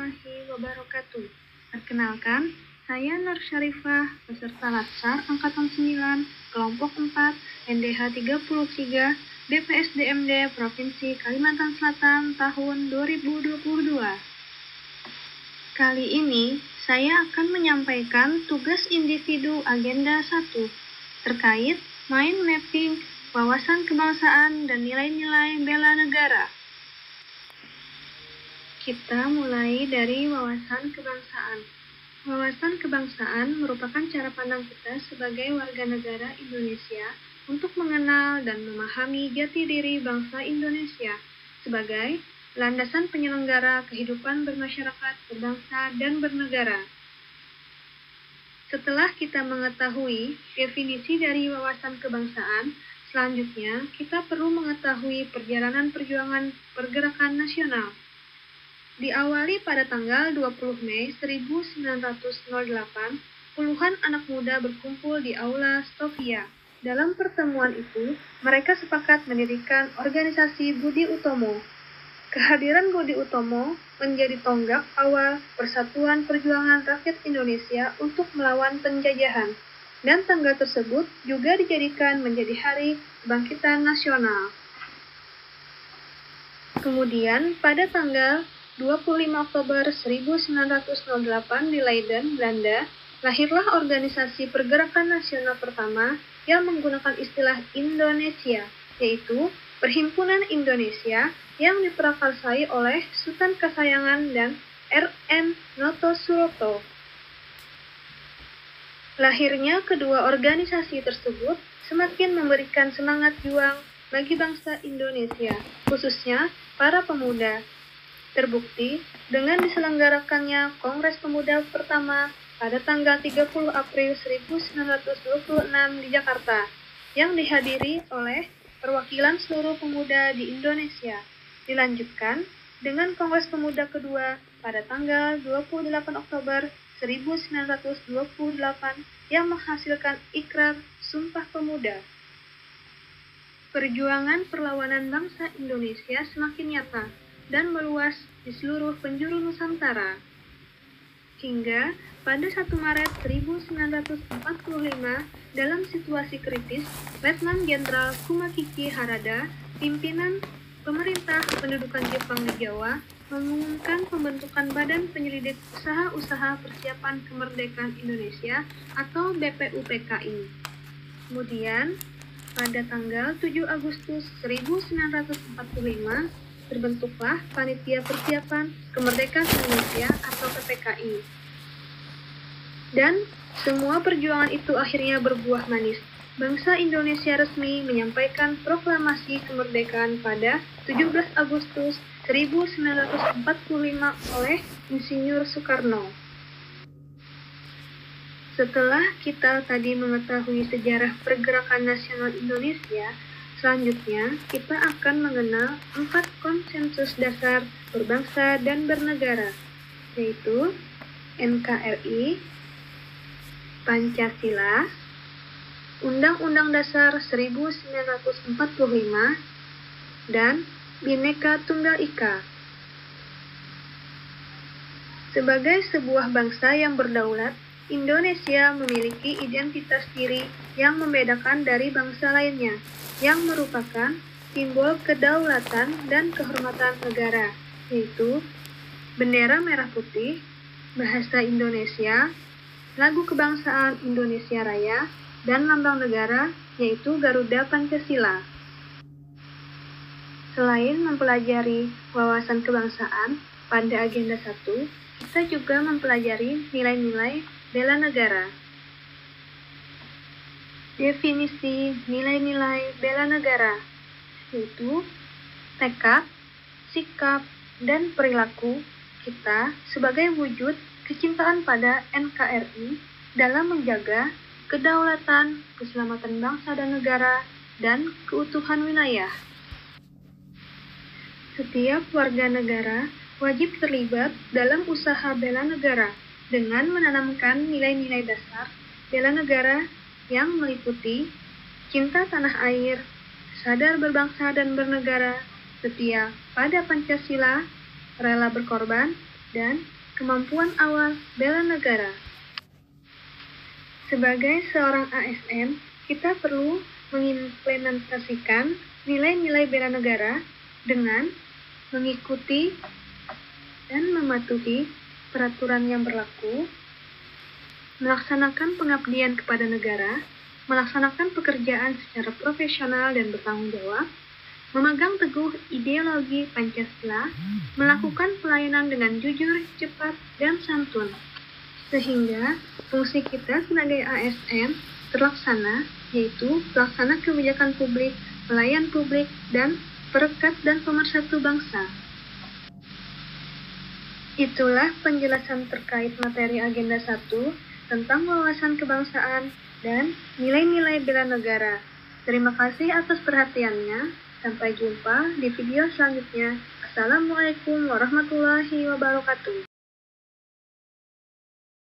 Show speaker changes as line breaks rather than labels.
warahmatullahi wabarakatuh. Perkenalkan, saya Nur Syarifah, peserta Latsar Angkatan 9, Kelompok 4, NDH 33, BPSDMD Provinsi Kalimantan Selatan tahun 2022. Kali ini, saya akan menyampaikan tugas individu agenda 1 terkait mind mapping, wawasan kebangsaan, dan nilai-nilai bela negara. Kita mulai dari wawasan kebangsaan. Wawasan kebangsaan merupakan cara pandang kita sebagai warga negara Indonesia untuk mengenal dan memahami jati diri bangsa Indonesia sebagai landasan penyelenggara kehidupan bermasyarakat, berbangsa, dan bernegara. Setelah kita mengetahui definisi dari wawasan kebangsaan, selanjutnya kita perlu mengetahui perjalanan perjuangan pergerakan nasional. Diawali pada tanggal 20 Mei 1908, puluhan anak muda berkumpul di Aula Stovia. Dalam pertemuan itu, mereka sepakat mendirikan organisasi Budi Utomo. Kehadiran Budi Utomo menjadi tonggak awal Persatuan Perjuangan Rakyat Indonesia untuk melawan penjajahan, dan tanggal tersebut juga dijadikan menjadi Hari Kebangkitan Nasional. Kemudian, pada tanggal 25 Oktober 1908 di Leiden, Belanda, lahirlah organisasi pergerakan nasional pertama yang menggunakan istilah Indonesia, yaitu Perhimpunan Indonesia yang diprakarsai oleh Sultan Kasayangan dan R.N. Noto Suroto. Lahirnya kedua organisasi tersebut semakin memberikan semangat juang bagi bangsa Indonesia, khususnya para pemuda. Terbukti dengan diselenggarakannya Kongres Pemuda pertama pada tanggal 30 April 1926 di Jakarta, yang dihadiri oleh perwakilan seluruh pemuda di Indonesia. Dilanjutkan dengan Kongres Pemuda kedua pada tanggal 28 Oktober 1928 yang menghasilkan Ikrar Sumpah Pemuda. Perjuangan perlawanan bangsa Indonesia semakin nyata dan meluas di seluruh penjuru Nusantara. Hingga pada 1 Maret 1945, dalam situasi kritis, Letnan Jenderal Kumakiki Harada, pimpinan pemerintah pendudukan Jepang di Jawa, mengumumkan pembentukan Badan Penyelidik Usaha-Usaha Persiapan Kemerdekaan Indonesia atau BPUPKI. Kemudian, pada tanggal 7 Agustus 1945, terbentuklah Panitia Persiapan Kemerdekaan Indonesia atau PPKI. Dan semua perjuangan itu akhirnya berbuah manis. Bangsa Indonesia resmi menyampaikan proklamasi kemerdekaan pada 17 Agustus 1945 oleh Insinyur Soekarno. Setelah kita tadi mengetahui sejarah pergerakan nasional Indonesia, selanjutnya, kita akan mengenal 4 konsensus dasar berbangsa dan bernegara, yaitu NKRI, Pancasila, Undang-Undang Dasar 1945, dan Bhinneka Tunggal Ika. Sebagai sebuah bangsa yang berdaulat, Indonesia memiliki identitas diri yang membedakan dari bangsa lainnya, yang merupakan simbol kedaulatan dan kehormatan negara, yaitu bendera merah putih, bahasa Indonesia, lagu kebangsaan Indonesia Raya, dan lambang negara, yaitu Garuda Pancasila. Selain mempelajari wawasan kebangsaan, pada agenda 1, kita juga mempelajari nilai-nilai bela negara. Definisi nilai-nilai bela negara, yaitu tekad, sikap, dan perilaku kita sebagai wujud kecintaan pada NKRI dalam menjaga kedaulatan, keselamatan bangsa dan negara, dan keutuhan wilayah. Setiap warga negara wajib terlibat dalam usaha bela negara dengan menanamkan nilai-nilai dasar bela negara yang meliputi cinta tanah air, sadar berbangsa dan bernegara, setia pada Pancasila, rela berkorban, dan Kemampuan awal bela negara. Sebagai seorang ASN, kita perlu mengimplementasikan nilai-nilai bela negara dengan mengikuti dan mematuhi peraturan yang berlaku, melaksanakan pengabdian kepada negara, melaksanakan pekerjaan secara profesional dan bertanggung jawab, memegang teguh ideologi Pancasila, melakukan pelayanan dengan jujur, cepat, dan santun. Sehingga fungsi kita sebagai ASN terlaksana, yaitu pelaksana kebijakan publik, pelayan publik, dan perekat dan pemersatu bangsa. Itulah penjelasan terkait materi agenda 1 tentang wawasan kebangsaan dan nilai-nilai bela negara. Terima kasih atas perhatiannya. Sampai jumpa di video selanjutnya. Assalamualaikum warahmatullahi wabarakatuh.